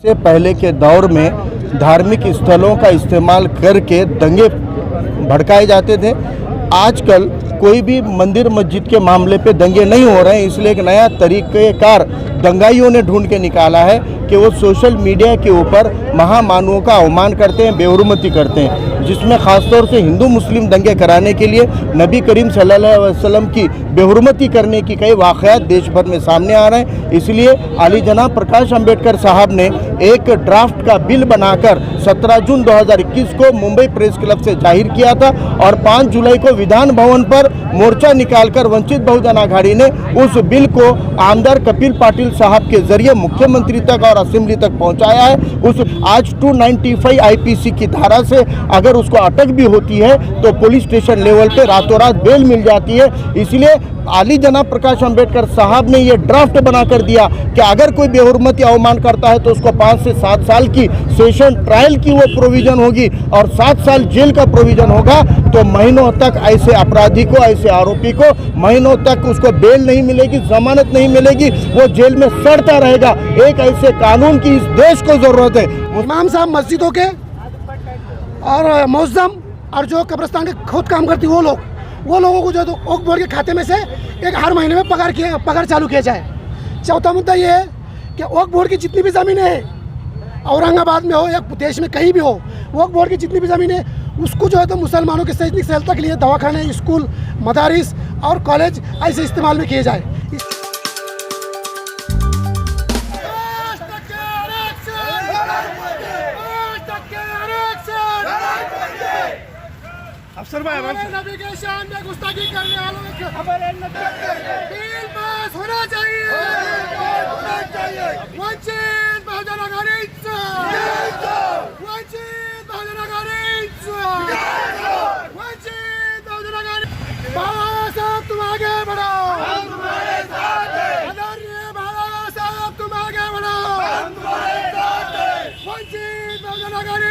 से पहले के दौर में धार्मिक स्थलों का इस्तेमाल करके दंगे भड़काए जाते थे। आजकल कोई भी मंदिर मस्जिद के मामले पे दंगे नहीं हो रहे हैं, इसलिए एक नया तरीक़ेकार दंगाइयों ने ढूंढ के निकाला है कि वो सोशल मीडिया के ऊपर महामानवों का अवमान करते हैं, बेहुरमती करते हैं, जिसमें ख़ासतौर से हिंदू मुस्लिम दंगे कराने के लिए नबी करीम सल्लल्लाहु अलैहि वसल्लम की बेहुरमती करने की कई वाक़यात देश भर में सामने आ रहे हैं। इसलिए आली जनाब प्रकाश अंबेडकर साहब ने एक ड्राफ्ट का बिल बनाकर 17 जून 2021 को मुंबई प्रेस क्लब से जाहिर किया था और 5 जुलाई को विधान भवन पर मोर्चा निकालकर वंचित बहुजन आघाड़ी ने उस बिल को आमदार कपिल पाटिल साहब के जरिए मुख्यमंत्री तक और असेंबली तक पहुंचाया है। उस आज 295 आईपीसी की धारा से अगर उसको अटक भी होती है तो पुलिस स्टेशन लेवल पे रातों रात बेल मिल जाती है। इसलिए आली जनाब प्रकाश अंबेडकर साहब ने ये ड्राफ्ट बनाकर दिया कि अगर कोई बेहुरमती अवमान करता है तो उसको 5 से 7 साल की सेशन ट्रायल की वो प्रोविज़न होगी और 7 साल जेल का प्रोविज़न होगा। तो महीनों तक ऐसे अपराधी को, ऐसे आरोपी को महीनों तक उसको बेल नहीं मिलेगी, जमानत नहीं मिलेगी, वो जेल में सड़ता रहेगा। एक ऐसे कानून की इस देश को ज़रूरत है। इमाम साहब मस्जिदों के और मुअज्जम और जो कब्रिस्तान के खुद काम करती वो लोगों को जो तो वक्फ बोर्ड के खाते में से एक हर महीने में पगार चालू किया जाए। चौथा मुद्दा ये है कि वक्फ बोर्ड की जितनी भी ज़मीनें हैं, औरंगाबाद में हो या देश में कहीं भी हो, वक्फ बोर्ड की जितनी भी ज़मीनें उसको जो है तो मुसलमानों की सैनिक सहायता के लिए दवाखाने, स्कूल, मदारिस और कॉलेज ऐसे इस्तेमाल में किए जाए। अफसर भाई नबी के शान में गुस्ताखी करने वालों बिल पास होना चाहिए। वंचित बहुजन आघाड़ी बाबा साहब तुम आगे बढ़ो, हम तुम्हारे साथ हैं। आदरणीय बाबा साहब तुम आगे बढ़ो, हम तुम्हारे साथ हैं। वंचित बहुजन आघाड़ी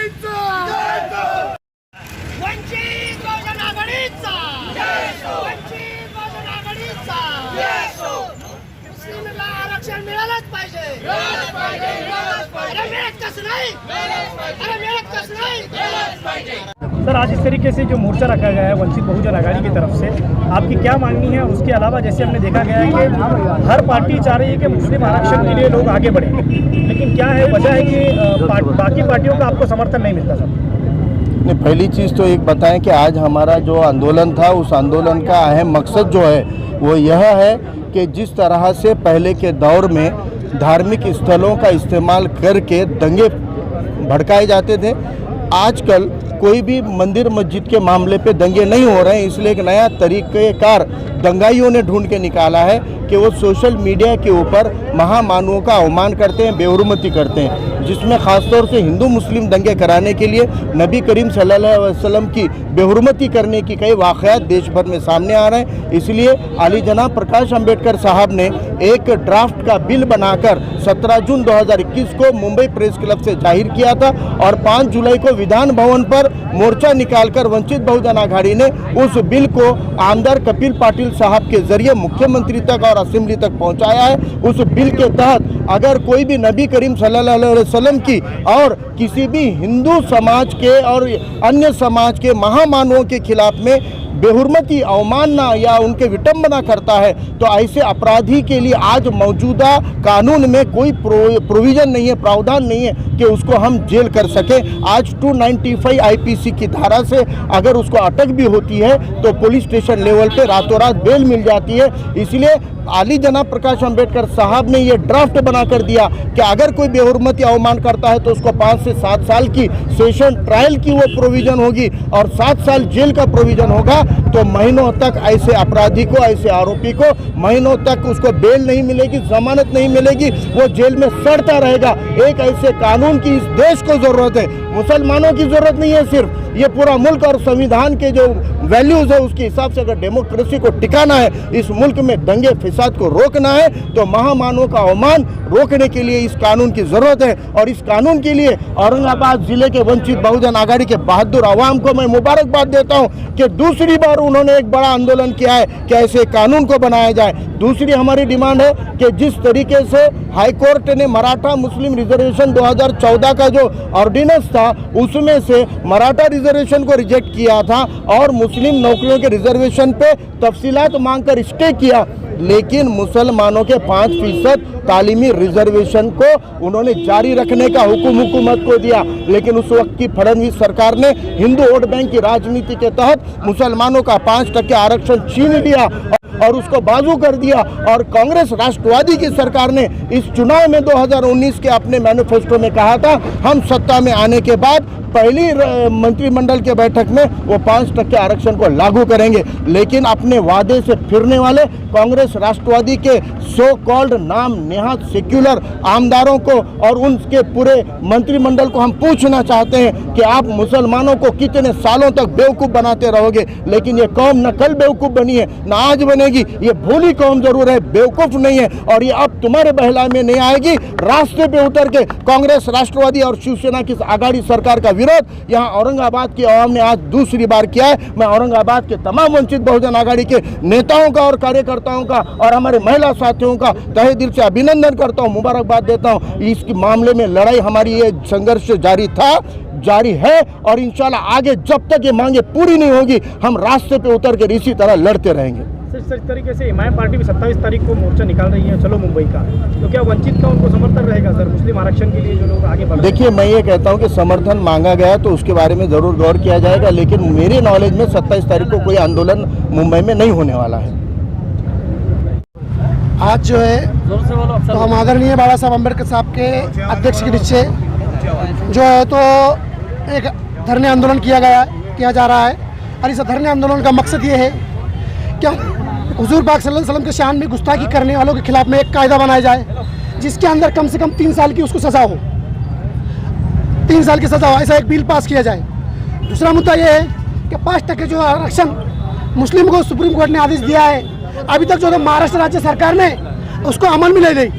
मुस्लिमला आरक्षण मिळालंच पाहिजे। सर, आज इस तरीके से जो मोर्चा रखा गया है वंचित बहुजन आघाड़ी की तरफ से, आपकी क्या मांगनी है? उसके अलावा जैसे हमने देखा गया है कि हर पार्टी चाह रही है कि मुस्लिम आरक्षण के लिए लोग आगे बढ़े, लेकिन क्या है वजह है कि बाकी पार्टियों का आपको समर्थन नहीं मिलता? सर नहीं, पहली चीज़ तो एक बताएं कि आज हमारा जो आंदोलन था उस आंदोलन का अहम मकसद जो है वो यह है कि जिस तरह से पहले के दौर में धार्मिक स्थलों का इस्तेमाल करके दंगे भड़काए जाते थे, आजकल कोई भी मंदिर मस्जिद के मामले पे दंगे नहीं हो रहे हैं। इसलिए एक नया तरीक़ेकार दंगाइयों ने ढूंढ के निकाला है कि वो सोशल मीडिया के ऊपर महामानवों का अवमान करते हैं, बेहुरमती करते हैं, जिसमें ख़ासतौर से हिंदू मुस्लिम दंगे कराने के लिए नबी करीम सल्लल्लाहु अलैहि वसल्लम की बेहुरमती करने की कई वाक़यात देश भर में सामने आ रहे हैं। इसलिए आली जनाब प्रकाश अंबेडकर साहब ने एक ड्राफ्ट का बिल बनाकर 17 जून 2021 को मुंबई प्रेस क्लब से जाहिर किया था और 5 जुलाई को विधान भवन पर मोर्चा निकालकर वंचित बहुजन आघाड़ी ने उस बिल को आमदार कपिल पाटिल साहब के जरिए मुख्यमंत्री तक और असेंबली तक पहुंचाया है। उस बिल के तहत अगर कोई भी नबी करीम सल्लल्लाहु अलैहि वसल्लम की और किसी भी हिंदू समाज के और अन्य समाज के महामानवों के खिलाफ में बेहुरमती, अवमानना या उनके विटंबना करता है तो ऐसे अपराधी के लिए आज मौजूदा कानून में कोई प्रोविज़न नहीं है, प्रावधान नहीं है कि उसको हम जेल कर सकें। आज 295 आईपीसी की धारा से अगर उसको अटक भी होती है तो पुलिस स्टेशन लेवल पे रातों रात बेल मिल जाती है। इसलिए आली जनाब प्रकाश अंबेडकर साहब ने ये ड्राफ्ट बनाकर दिया कि अगर कोई बेहुरमती अवमान करता है तो उसको 5 से 7 साल की सेशन ट्रायल की वो प्रोविज़न होगी और 7 साल जेल का प्रोविज़न होगा। तो महीनों तक ऐसे अपराधी को, ऐसे आरोपी को महीनों तक उसको बेल नहीं मिलेगी, जमानत नहीं मिलेगी, वो जेल में सड़ता रहेगा। एक ऐसे कानून की इस देश को ज़रूरत है। मुसलमानों की ज़रूरत नहीं है सिर्फ, ये पूरा मुल्क और संविधान के जो वैल्यूज़ है उसके हिसाब से अगर डेमोक्रेसी को टिकाना है, इस मुल्क में दंगे फिसाद को रोकना है, तो महामानव का अवमान रोकने के लिए इस कानून की ज़रूरत है। और इस कानून के लिए औरंगाबाद ज़िले के वंचित बहुजन आघाड़ी के बहादुर आवाम को मैं मुबारकबाद देता हूँ कि दूसरी बार उन्होंने एक बड़ा आंदोलन किया है कि ऐसे कानून को बनाया जाए। दूसरी हमारी डिमांड है कि जिस तरीके से हाई कोर्ट ने मराठा मुस्लिम रिजर्वेशन 2014 का जो ऑर्डिनेंस था उसमें से मराठा रिजर्वेशन को रिजेक्ट किया था और मुस्लिम नौकरियों के रिजर्वेशन पे तफसीलात मांगकर स्टे किया, लेकिन मुसलमानों के 5% तालीमी रिजर्वेशन को उन्होंने जारी रखने का हुक्म हुकूमत को दिया। लेकिन उस वक्त की फडणवीस सरकार ने हिंदू वोट बैंक की राजनीति के तहत मुसलमानों का 5% आरक्षण छीन लिया और उसको बाजू कर दिया। और कांग्रेस राष्ट्रवादी की सरकार ने इस चुनाव में 2019 के अपने मैनिफेस्टो में कहा था हम सत्ता में आने के बाद पहली मंत्रिमंडल के बैठक में वो 5% आरक्षण को लागू करेंगे। लेकिन अपने वादे से फिरने वाले कांग्रेस राष्ट्रवादी के सो कॉल्ड नाम नेहात सेक्युलर आमदारों को और उनके पूरे मंत्रिमंडल को हम पूछना चाहते हैं कि आप मुसलमानों को कितने सालों तक बेवकूफ़ बनाते रहोगे। लेकिन ये कौम न कल बेवकूफ़ बनी है न आज बनेगी, ये भोली कौम जरूर है, बेवकूफ़ नहीं है। और ये अब तुम्हारे बहला में नहीं आएगी। रास्ते पे उतर के कांग्रेस राष्ट्रवादी और शिवसेना की आघाड़ी सरकार का विरोध यहाँ औरंगाबाद की आवाम ने आज दूसरी बार किया है। मैं औरंगाबाद के तमाम वंचित बहुजन आघाड़ी के नेताओं का और कार्यकर्ताओं का और हमारे महिला साथियों का तहे दिल से अभिनंदन करता हूँ, मुबारकबाद देता हूँ। इस मामले में लड़ाई हमारी ये संघर्ष जारी है और इंशाल्लाह आगे जब तक ये मांगे पूरी नहीं होगी हम रास्ते पे उतर के इसी तरह लड़ते रहेंगे। सर, इस तरीके से हिमायत पार्टी भी 27 तारीख को मोर्चा निकाल रही है चलो मुंबई का, तो क्या वंचित का उनको समर्थन रहेगा सर मुस्लिम आरक्षण के लिए जो लोग आगे बढ़ रहे हैं? देखिए, मैं ये कहता हूँ कि समर्थन मांगा गया तो उसके बारे में ज़रूर गौर किया जाएगा, लेकिन मेरे नॉलेज में 27 तारीख को कोई आंदोलन मुंबई में नहीं होने वाला है। आज जो है तो हम आदरणीय बाबा साहब अम्बेडकर साहब के अध्यक्ष के नीचे जो है तो एक धरने आंदोलन किया जा रहा है। और इस धरने आंदोलन का मकसद ये है कि हुजूर पाक सल्लल्लाहु अलैहि वसल्लम के शान में गुस्ताखी करने वालों के खिलाफ में एक कायदा बनाया जाए जिसके अंदर कम से कम 3 साल की उसको सज़ा हो, 3 साल की सज़ा हो, ऐसा एक बिल पास किया जाए। दूसरा मुद्दा ये है कि 5% जो आरक्षण मुस्लिम को सुप्रीम कोर्ट ने आदेश दिया है, अभी तक जो महाराष्ट्र राज्य सरकार ने उसको अमल में ले ली,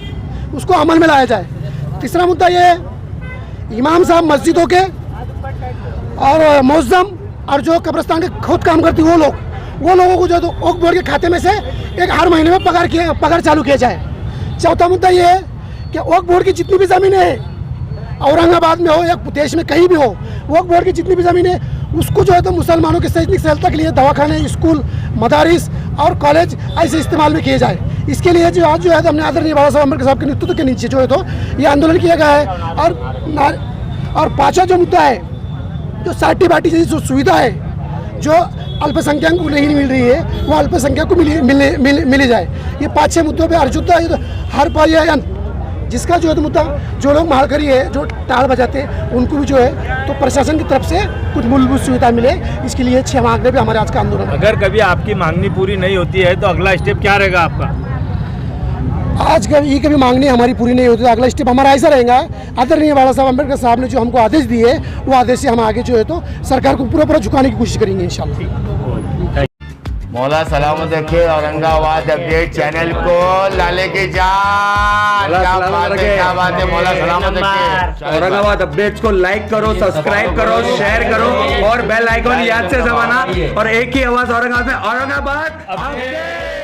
उसको अमल में लाया जाए। तीसरा मुद्दा ये है इमाम साहब मस्जिदों के और मुअज्जम और जो कब्रिस्तान के खुद काम करती वो लोगों को जो तो वक्फ बोर्ड के खाते में से एक हर महीने में पगार चालू किया जाए। चौथा मुद्दा ये है कि वक्फ बोर्ड की जितनी भी ज़मीनें हैं औरंगाबाद में हो या देश में कहीं भी हो, वक्फ बोर्ड की जितनी भी ज़मीनें उसको जो है तो मुसलमानों के सैनिक सहायता के लिए दवाखाने, स्कूल, मदारिस और कॉलेज ऐसे इस्तेमाल में किए जाए। इसके लिए जो आज जो है तो हमने आदरणीय बाबा साहब अम्बेडकर साहब के नेतृत्व के नीचे जो है तो ये आंदोलन किया गया है। और पाँचवा जो मुद्दा है जो साटी बाटी जैसी जो सुविधा है जो अल्पसंख्यक को नहीं मिल रही है वो अल्पसंख्यक को मिली जाए। ये 5-6 मुद्दों पे अर्जुता है तो हर पर्यायन जिसका जो है तो मुद्दा जो लोग मालकरी है जो टाल बजाते हैं उनको भी जो है तो प्रशासन की तरफ से कुछ मूलभूत सुविधा मिले, इसके लिए 6 मांगने भी हमारे आज का आंदोलन है। अगर कभी आपकी मांगनी पूरी नहीं होती है तो अगला स्टेप क्या रहेगा आपका? आज कभी मांगनी हमारी पूरी नहीं होती तो अगला स्टेप हमारा ऐसा रहेगा, आदरणीय बाबा साहब अम्बेडकर साहब ने जो हमको आदेश दिए वो आदेश से हम आगे जो है तो सरकार को पूरा झुकाने की कोशिश करेंगे इंशाल्लाह। मौला सलामत रखे औरंगाबाद अपडेट चैनल को लाले के जान। क्या बात है, मौला सलामत रखे। औरंगाबाद अपडेट्स को लाइक करो, सब्सक्राइब करो, शेयर करो और बेल आइकॉन याद से दबाना। और एक ही आवाज औरंगाबाद में, औरंगाबाद अपडेट।